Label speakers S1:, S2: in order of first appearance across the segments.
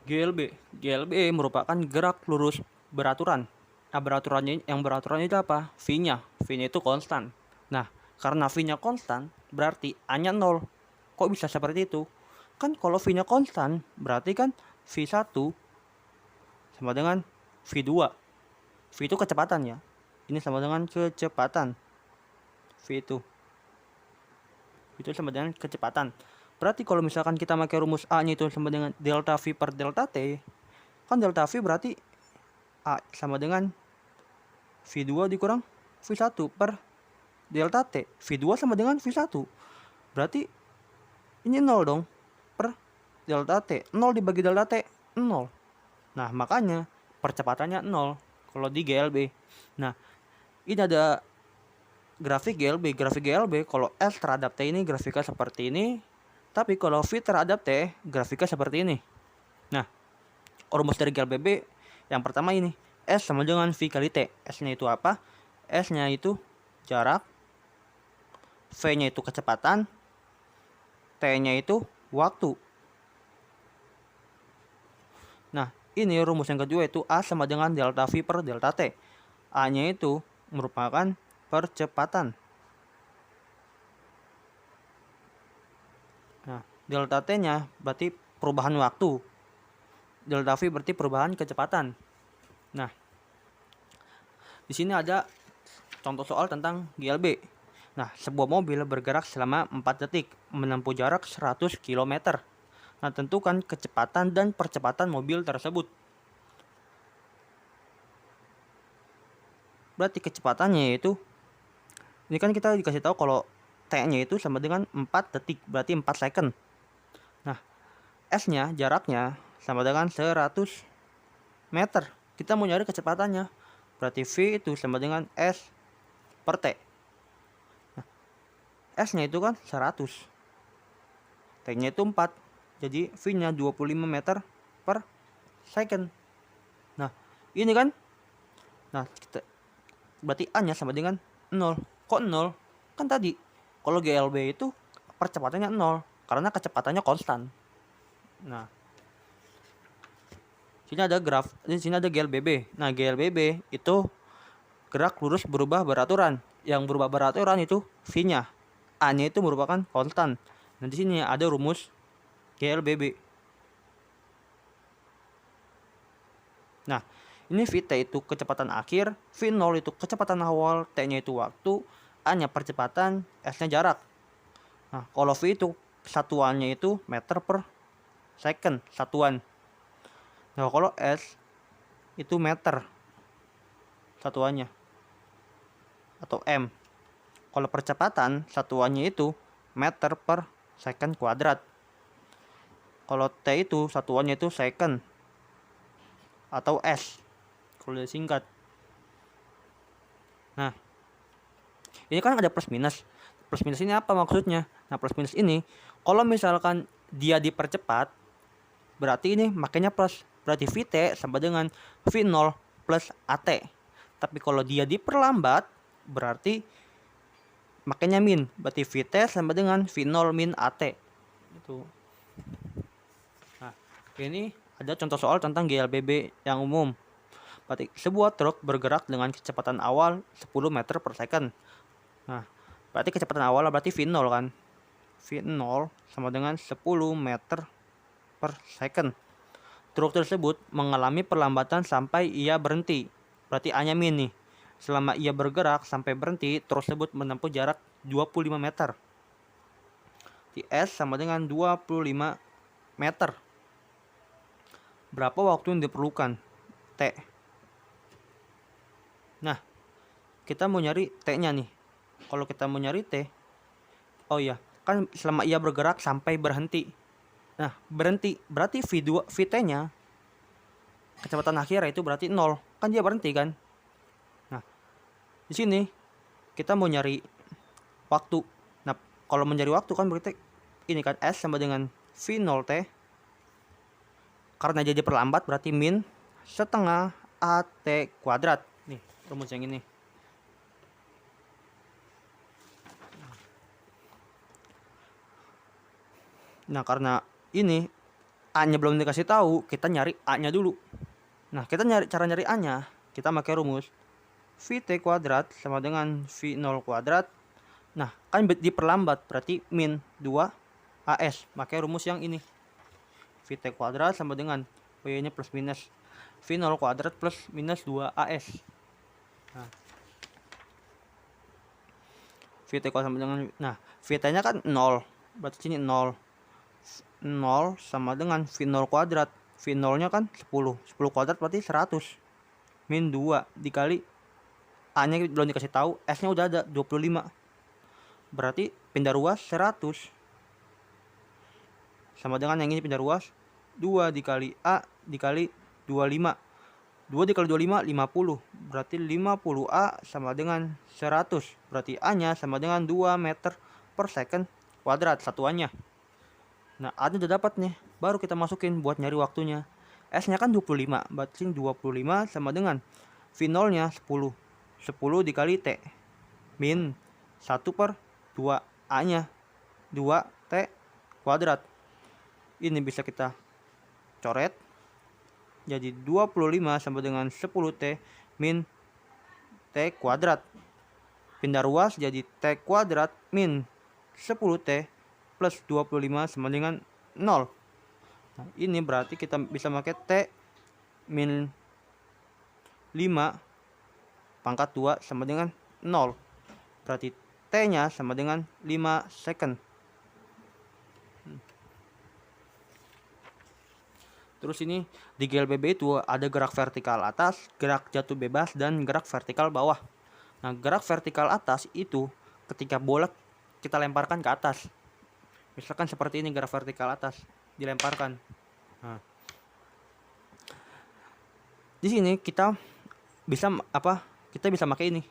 S1: GLB. GLB merupakan gerak lurus beraturan. Nah, beraturannya itu apa? V-nya. V-nya itu konstan. Nah, karena V-nya konstan, berarti A-nya 0. Kok bisa seperti itu? Kan kalau V-nya konstan, berarti kan V1 sama dengan V2. V itu kecepatan ya. Ini sama dengan kecepatan. V itu sama dengan kecepatan. Berarti kalau misalkan kita pakai rumus A-nya itu sama dengan delta V per delta T, kan delta V berarti A sama dengan V2 dikurang V1 per delta T. V2 sama dengan V1. Berarti ini 0 dong per delta T. 0 dibagi delta T, 0. Nah, makanya percepatannya 0 kalau di GLB. Nah, ini ada grafik GLB. Grafik GLB kalau S terhadap T ini grafiknya seperti ini. Tapi kalau V terhadap T grafiknya seperti ini. Nah, rumus dari GLBB yang pertama ini. S sama dengan V kali T. S-nya itu apa? S-nya itu jarak, V-nya itu kecepatan, T-nya itu waktu. Nah, ini rumus yang kedua itu A sama dengan delta V per delta T. A-nya itu merupakan percepatan. Nah, delta T-nya berarti perubahan waktu. Delta V berarti perubahan kecepatan. Nah, di sini ada contoh soal tentang GLB. Nah, sebuah mobil bergerak selama 4 detik menempuh jarak 100 km. Nah, tentukan kecepatan dan percepatan mobil tersebut. Berarti kecepatannya yaitu, ini kan kita dikasih tahu kalau T-nya itu sama dengan 4 detik, berarti 4 second. Nah, S-nya jaraknya sama dengan 100 meter. Kita mau nyari kecepatannya. Berarti V itu sama dengan S per T. Nah, S-nya itu kan 100. T-nya itu 4. Jadi V-nya 25 meter per second. Nah, ini kan. Nah, berarti A-nya sama dengan 0. Kok 0? Kan tadi kalau GLB itu percepatannya 0 karena kecepatannya konstan. Nah, di sini ada GLBB. Nah, GLBB itu gerak lurus berubah beraturan. Yang berubah beraturan itu V-nya. A-nya itu merupakan konstan. Nah, di sini ada rumus GLBB. Nah, ini Vt itu kecepatan akhir, V0 itu kecepatan awal, T-nya itu waktu, A-nya percepatan, S-nya jarak. Nah, kalau V itu satuannya itu meter per second, satuan. Nah, kalau S itu meter satuannya atau M. Kalau percepatan satuannya itu meter per second kuadrat. Kalau T itu satuannya itu second atau S kalau disingkat. Nah, ini kan ada plus minus. Plus minus ini apa maksudnya? Nah, plus minus ini kalau misalkan dia dipercepat, berarti ini makanya plus. Berarti Vt sama dengan V0 plus At. Tapi kalau dia diperlambat, berarti makanya min. Berarti Vt sama dengan V0 min At. Itu. Nah, ini ada contoh soal tentang GLBB yang umum. Berarti sebuah truk bergerak dengan kecepatan awal 10 meter per second. Nah, berarti kecepatan awal berarti V0 kan. V0 sama dengan 10 meter per second. Truk tersebut mengalami perlambatan sampai ia berhenti. Berarti A-nya min nih. Selama ia bergerak sampai berhenti, truk tersebut menempuh jarak 25 meter. Di S sama dengan 25 meter. Berapa waktu yang diperlukan? T. Nah, kita mau nyari T-nya nih. Kalau kita mau nyari T, oh iya, kan selama ia bergerak sampai berhenti. Nah, berhenti berarti V2 Vt-nya kecepatan akhir itu berarti 0. Kan dia berhenti kan? Nah, di sini kita mau nyari waktu. Nah, kalau mencari waktu kan berarti ini kan S sama dengan V0T. Karena jadi perlambat berarti min setengah AT kuadrat. Nih, rumus yang ini. Nah, karena ini A-nya belum dikasih tahu, kita nyari A-nya dulu. Nah, kita cara nyari A-nya, kita pakai rumus Vt kuadrat sama dengan V0 kuadrat. Nah, kan diperlambat, berarti min 2 AS. Pakai rumus yang ini. Vt kuadrat sama dengan V-nya plus minus V0 kuadrat plus minus 2 AS. Nah, Vt kuadrat sama dengan, nah, Vt-nya kan 0. Berarti sini 0. 0 sama dengan V0 kuadrat. V0 nya kan 10 kuadrat berarti 100 min 2 dikali A nya belum dikasih tahu, S nya udah ada 25, berarti pindah ruas 100 sama dengan yang ini pindah ruas 2 dikali A dikali 25. 2 dikali 25 50, berarti 50A sama dengan 100, berarti A nya sama dengan 2 meter per second kuadrat satuannya. Nah, A nya udah dapat nih, baru kita masukin buat nyari waktunya. S nya kan 25, berarti 25 sama dengan V0 nya 10 dikali T min 1 per 2, A nya 2T kuadrat. Ini bisa kita coret jadi 25 sama dengan 10T min T kuadrat. Pindah ruas jadi T kuadrat min 10T plus 25 sama dengan 0. Nah, ini berarti kita bisa pakai T min 5 pangkat 2 sama dengan 0. Berarti T nya sama dengan 5 second. Terus ini di GLBB itu ada gerak vertikal atas, gerak jatuh bebas, dan gerak vertikal bawah. Nah, gerak vertikal atas itu ketika bola kita lemparkan ke atas. Misalkan seperti ini gerak vertikal atas dilemparkan. Nah, di sini kita bisa kita bisa pakai ini.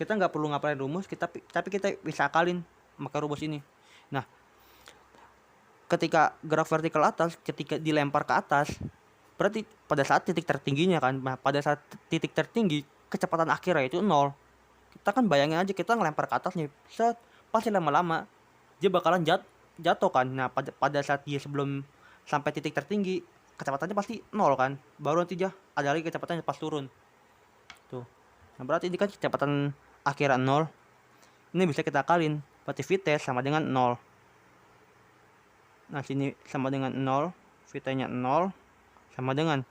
S1: Kita nggak perlu ngapalin rumus, tapi kita bisa akalin pakai rumus ini. Nah, ketika gerak vertikal atas, ketika dilempar ke atas, berarti pada saat titik tertingginya kan, pada saat titik tertinggi kecepatan akhirnya itu 0. Kita kan bayangin aja kita ngelempar ke atas nih, set, pasti lama-lama dia bakalan jatuh kan. Nah, pada saat dia sebelum sampai titik tertinggi kecepatannya pasti 0 kan, baru nanti dia ada lagi kecepatannya pas turun tuh. Nah, berarti ini kan kecepatan akhiran 0. Ini bisa kita akalin, berarti Vt sama dengan 0. Nah, sini sama dengan 0, Vt nya 0 sama dengan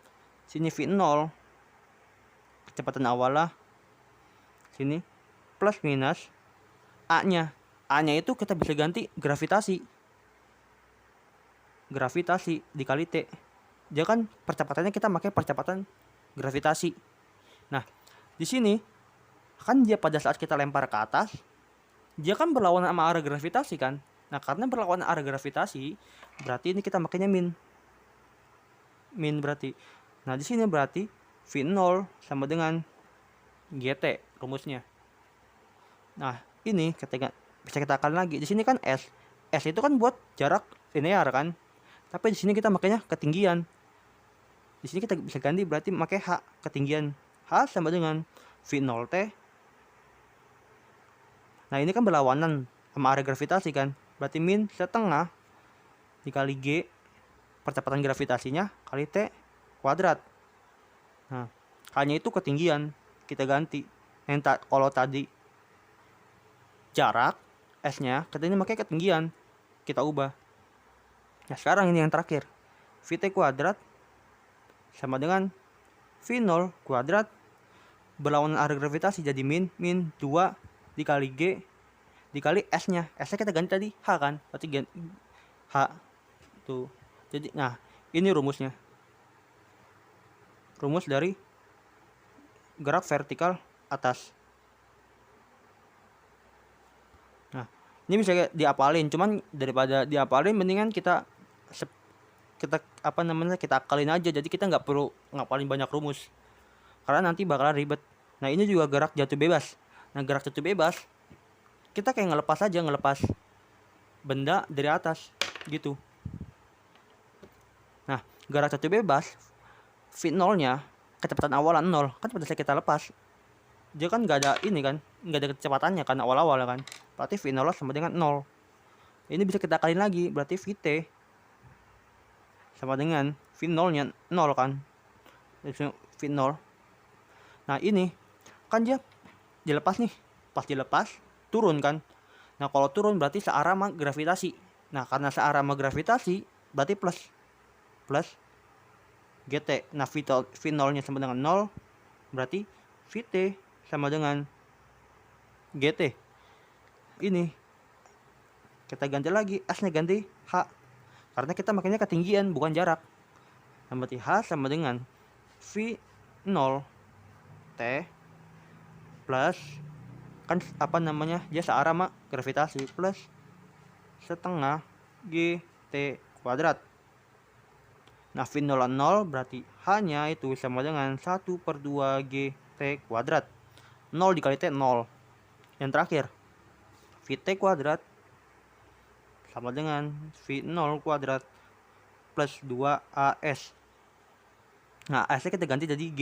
S1: sini V0 kecepatan awalnya, sini plus minus A nya itu kita bisa ganti gravitasi dikali T. Dia kan percepatannya kita pakai percepatan gravitasi. Nah, di sini kan dia pada saat kita lempar ke atas, dia kan berlawanan sama arah gravitasi kan. Nah, karena berlawanan arah gravitasi, berarti ini kita makanya min berarti. Nah, di sini berarti V0 sama dengan GT rumusnya. Nah, ini ketika bisa kita akalin lagi. Di sini kan S itu kan buat jarak linear kan. Tapi di sini kita makanya ketinggian. Di sini kita bisa ganti, berarti pakai H, ketinggian. H sama dengan V0T. Nah, ini kan berlawanan sama arah gravitasi kan. Berarti min setengah dikali G percepatan gravitasinya kali T kuadrat. Nah, H-nya itu ketinggian, kita ganti. Kalau tadi jarak, S-nya kita ini pakai ketinggian, kita ubah. Nah, sekarang ini yang terakhir, Vt kuadrat sama dengan V0 kuadrat berlawanan arah gravitasi jadi min 2 dikali G dikali S-nya. S-nya kita ganti tadi H kan, berarti H tuh. Jadi, nah, ini rumusnya. Rumus dari gerak vertikal atas. Nah, ini bisa diapalin, cuman daripada diapalin mendingan kita kita akalin aja. Jadi kita nggak perlu ngapalin banyak rumus karena nanti bakalan ribet. Nah, ini juga gerak jatuh bebas. Nah, gerak jatuh bebas kita kayak ngelepas benda dari atas gitu. Nah, gerak jatuh bebas V0 nya kecepatan awalan 0 kan, pada saat kita lepas dia kan nggak ada ini kan, nggak ada kecepatannya kan awal-awal kan, berarti V0 sama dengan 0. Ini bisa kita akalin lagi, berarti Vt sama dengan V0 nya 0 kan, V0. Nah ini kan dia dilepas nih, pas dilepas turun kan. Nah kalau turun berarti searah sama gravitasi. Nah karena searah sama gravitasi berarti plus GT. Nah V0 nya sama dengan 0, berarti VT sama dengan GT. Ini kita ganti lagi, S nya ganti H, karena kita makanya ketinggian bukan jarak. Nah berarti H sama dengan V0 T plus, kan apa namanya, dia searah sama gravitasi, plus setengah GT kuadrat. Nah V0 0 berarti H nya itu sama dengan 1/2 GT kuadrat. 0 dikali T 0. Yang terakhir VT kuadrat sama dengan V0 kuadrat plus 2AS. Nah AS nya kita ganti jadi G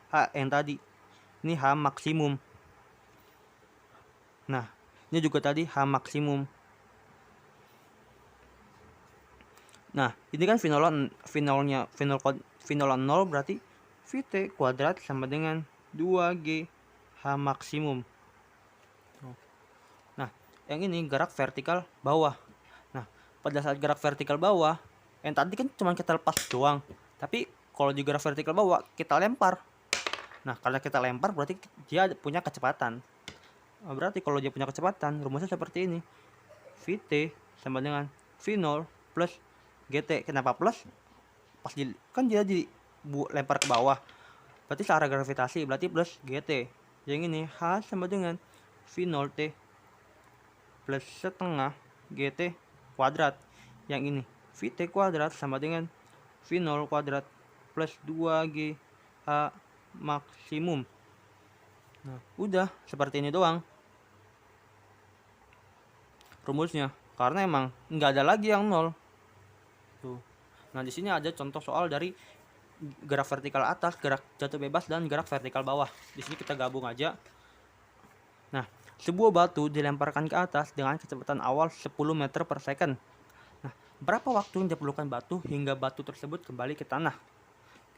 S1: H yang tadi. Ini H maksimum. Nah ini juga tadi H maksimum. Nah ini kan V0 0 berarti VT kuadrat sama dengan 2G H maksimum. Nah yang ini gerak vertikal bawah. Nah pada saat gerak vertikal bawah, yang tadi kan cuma kita lepas doang, tapi kalau di gerak vertikal bawah kita lempar. Nah karena kita lempar berarti dia punya kecepatan. Berarti kalau dia punya kecepatan, rumusnya seperti ini. VT sama dengan V0 plus GT. Kenapa plus? Pas kan dia lempar ke bawah, berarti searah gravitasi, berarti plus GT. Yang ini H sama dengan V0 T plus setengah GT kuadrat. Yang ini VT kuadrat sama dengan V0 kuadrat plus 2G H maksimum. Nah udah seperti ini doang rumusnya, karena emang nggak ada lagi yang 0 tuh. Nah di sini ada contoh soal dari gerak vertikal atas, gerak jatuh bebas, dan gerak vertikal bawah. Di sini kita gabung aja. Nah sebuah batu dilemparkan ke atas dengan kecepatan awal 10 meter per second. Nah berapa waktu yang diperlukan batu hingga batu tersebut kembali ke tanah?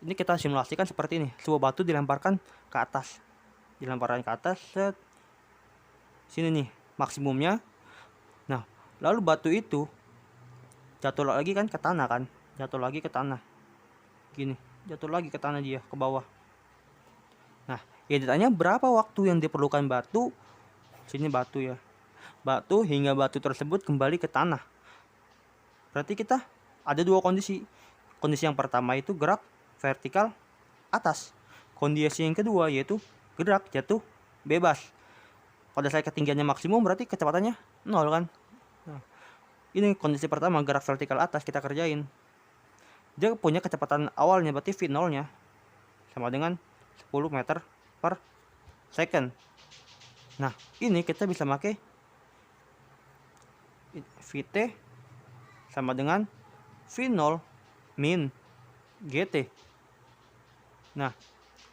S1: Ini kita simulasikan seperti ini. Sebuah batu dilemparkan ke atas, set sini nih maksimumnya. Nah lalu batu itu jatuh lagi kan ke tanah kan, jatuh lagi ke tanah gini, jatuh lagi ke tanah, dia ke bawah. Nah ya ditanya berapa waktu yang diperlukan batu, sini batu ya, batu hingga batu tersebut kembali ke tanah. Berarti kita ada dua kondisi. Kondisi yang pertama itu gerak vertikal atas, kondisi yang kedua yaitu gerak jatuh bebas. Pada saat ketinggiannya maksimum berarti kecepatannya 0 kan. Nah, ini kondisi pertama, gerak vertikal atas, kita kerjain. Dia punya kecepatan awalnya berarti V0 nya sama dengan 10 meter per second. Nah ini kita bisa pakai VT sama dengan V0 min GT. Nah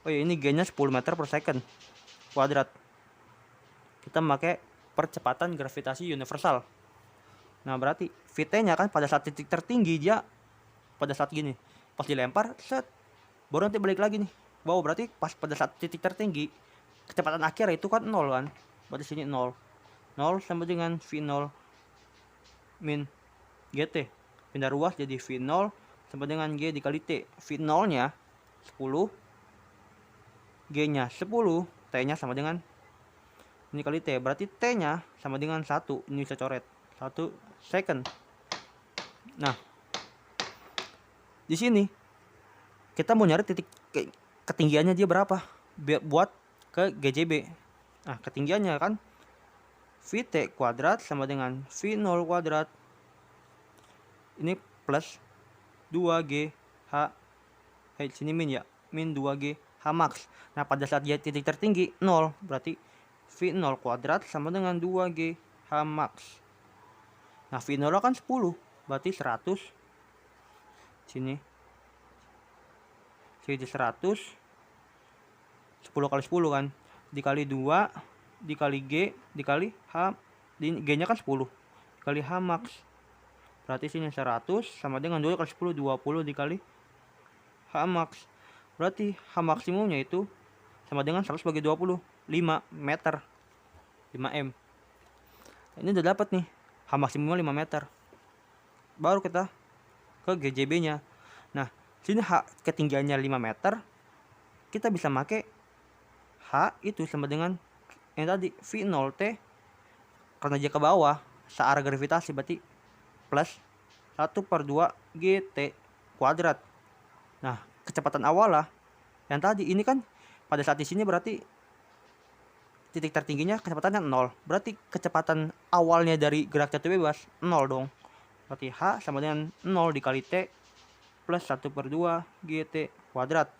S1: oh ya, ini G nya 10 meter per second kuadrat. Kita pakai percepatan gravitasi universal. Nah berarti VT nya kan pada saat titik tertinggi, dia pada saat gini, pas dilempar set, baru nanti balik lagi nih wow, berarti pas pada saat titik tertinggi kecepatan akhir itu kan 0 kan, berarti sini 0 sama dengan V0 min GT. Pindah ruas jadi V0 sama dengan G dikali T. V0 nya 10, G nya 10, T nya sama dengan ini kali T, berarti T nya sama dengan 1. Ini bisa coret 1 second. Nah di sini kita mau nyari titik ketinggiannya dia berapa buat ke GJB. Nah ketinggiannya kan VT kuadrat sama dengan V0 kuadrat, ini plus 2G H, sini min ya, min 2G H max. Nah pada saat dia titik tertinggi 0, berarti V0 kuadrat sama dengan 2G H max. Nah V0 kan 10, berarti 100, sini 100, 10 kali 10 kan, dikali 2 dikali G dikali H, G nya kan 10 dikali H max. Berarti sini 100 sama dengan 2 kali 10, 20 dikali H max. Berarti H maksimumnya itu sama dengan 100 bagi 20, 5 meter, 5 M. Ini udah dapat nih, H maksimumnya 5 meter. Baru kita ke GJB-nya. Nah, sini H ketinggiannya 5 meter. Kita bisa pakai H itu sama dengan yang tadi V0T, karena dia ke bawah searah gravitasi, berarti plus 1/2 GT kuadrat. Nah, kecepatan awal lah yang tadi ini kan pada saat di sini berarti titik tertingginya kecepatannya 0. Berarti kecepatan awalnya dari gerak jatuh bebas 0 dong. Berarti H sama dengan 0 dikali T plus 1/2 GT kuadrat.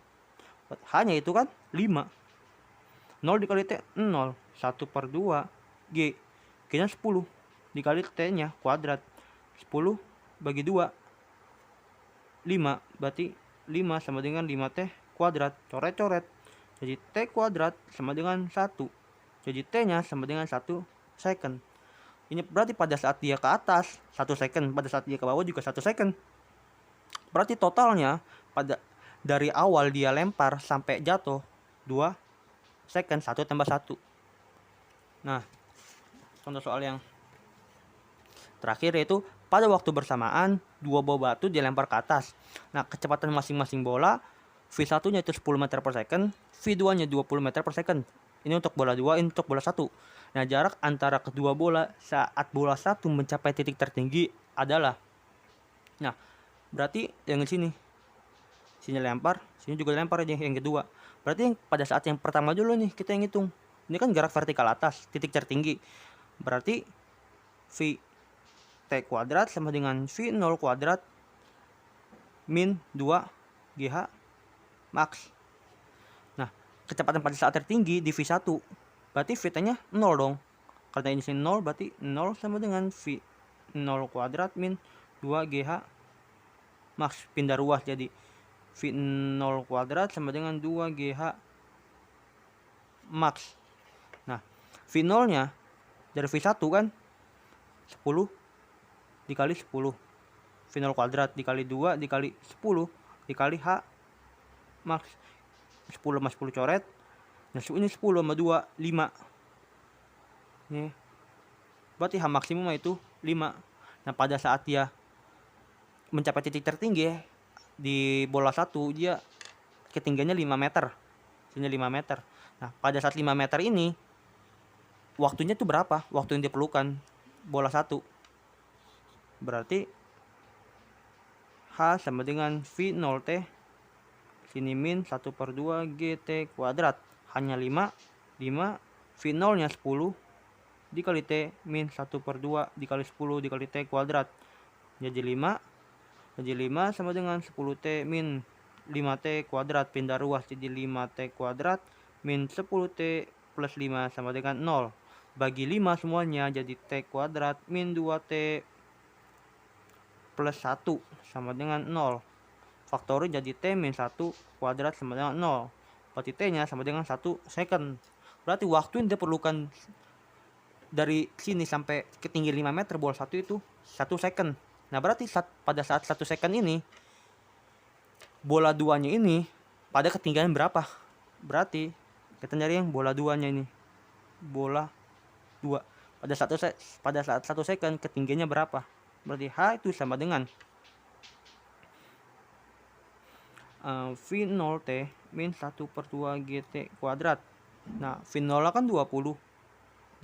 S1: H-nya itu kan 5. 0 dikali T 0. 1/2 G. G-nya 10 dikali T-nya kuadrat. 10 bagi 2. 5. Berarti 5 sama dengan 5T kuadrat. Coret-coret. Jadi T kuadrat sama dengan 1. Jadi T-nya sama dengan 1 second. Ini berarti pada saat dia ke atas 1 second, pada saat dia ke bawah juga 1 second. Berarti totalnya pada dari awal dia lempar sampai jatuh 2 second, 1 tambah 1. Nah, contoh soal yang terakhir yaitu pada waktu bersamaan dua bola batu dilempar ke atas. Nah, kecepatan masing-masing bola V1-nya itu 10 meter per second, V2-nya 20 meter per second. Ini untuk bola 2, ini untuk bola 1. Nah, jarak antara kedua bola saat bola 1 mencapai titik tertinggi adalah, nah, berarti yang di sini. Sini lempar, sini juga lempar aja yang kedua. Berarti yang pada saat yang pertama dulu nih kita yang hitung. Ini kan gerak vertikal atas, titik tertinggi. Berarti V T kuadrat sama dengan V0 kuadrat min 2 GH max. Nah, kecepatan pada saat tertinggi di V1. Berarti VT-nya 0 dong. Karena ini sini 0, berarti 0 sama dengan V0 kuadrat min 2 GH max. Pindah ruas jadi V0 kuadrat sama dengan 2 GH max. Nah, V0 nya dari V1 kan 10 dikali 10, V0 kuadrat dikali 2 dikali 10 dikali H max. 10 sama 10 coret. Nah, ini 10 sama 2 5. Nih, berarti H maksimum itu 5. Nah, pada saat dia mencapai titik tertinggi di bola 1, dia ketinggiannya 5 meter. Sini 5 meter. Nah, pada saat 5 meter ini waktunya tuh berapa? Waktu yang diperlukan bola 1. Berarti H sama dengan V0T sini min 1/2 GT kuadrat. Hanya 5 V0 nya 10 dikali T min 1/2 dikali 10 dikali T kuadrat. Jadi 5 sama dengan 10T min 5T kuadrat. Pindah ruas jadi 5T kuadrat min 10T plus 5 sama dengan 0. Bagi 5 semuanya jadi T kuadrat min 2T plus 1 sama dengan 0. Faktori jadi T min 1 kuadrat sama dengan 0. Berarti T-nya sama dengan 1 second. Berarti waktu yang diperlukan dari sini sampai ketinggian 5 meter bola 1 itu 1 second. Nah, berarti pada saat 1 second ini bola 2-nya ini pada ketinggian berapa? Berarti kita nyari yang bola 2-nya ini. Bola 2. Pada saat 1 second ketinggiannya berapa? Berarti H itu sama dengan V0T min 1/2 GT kuadrat. Nah, V0 kan 20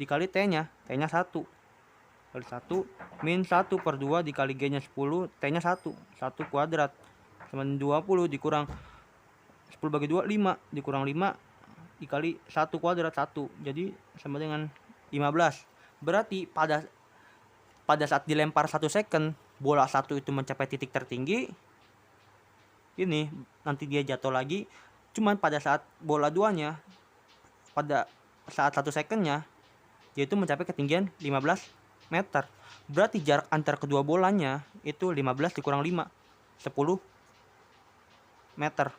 S1: dikali T-nya 1 kali 1 min 1/2 dikali G-nya 10, T-nya 1 kuadrat sama 20 dikurang 10 bagi 2 5 dikurang 5 dikali 1 kuadrat 1, jadi sama dengan 15. Berarti pada saat dilempar 1 second bola 1 itu mencapai titik tertinggi ini, nanti dia jatuh lagi. Cuman pada saat bola 2-nya pada saat 1 secondnya dia itu mencapai ketinggian 15 meter. Berarti jarak antar kedua bolanya itu 15 dikurang 5 10 meter.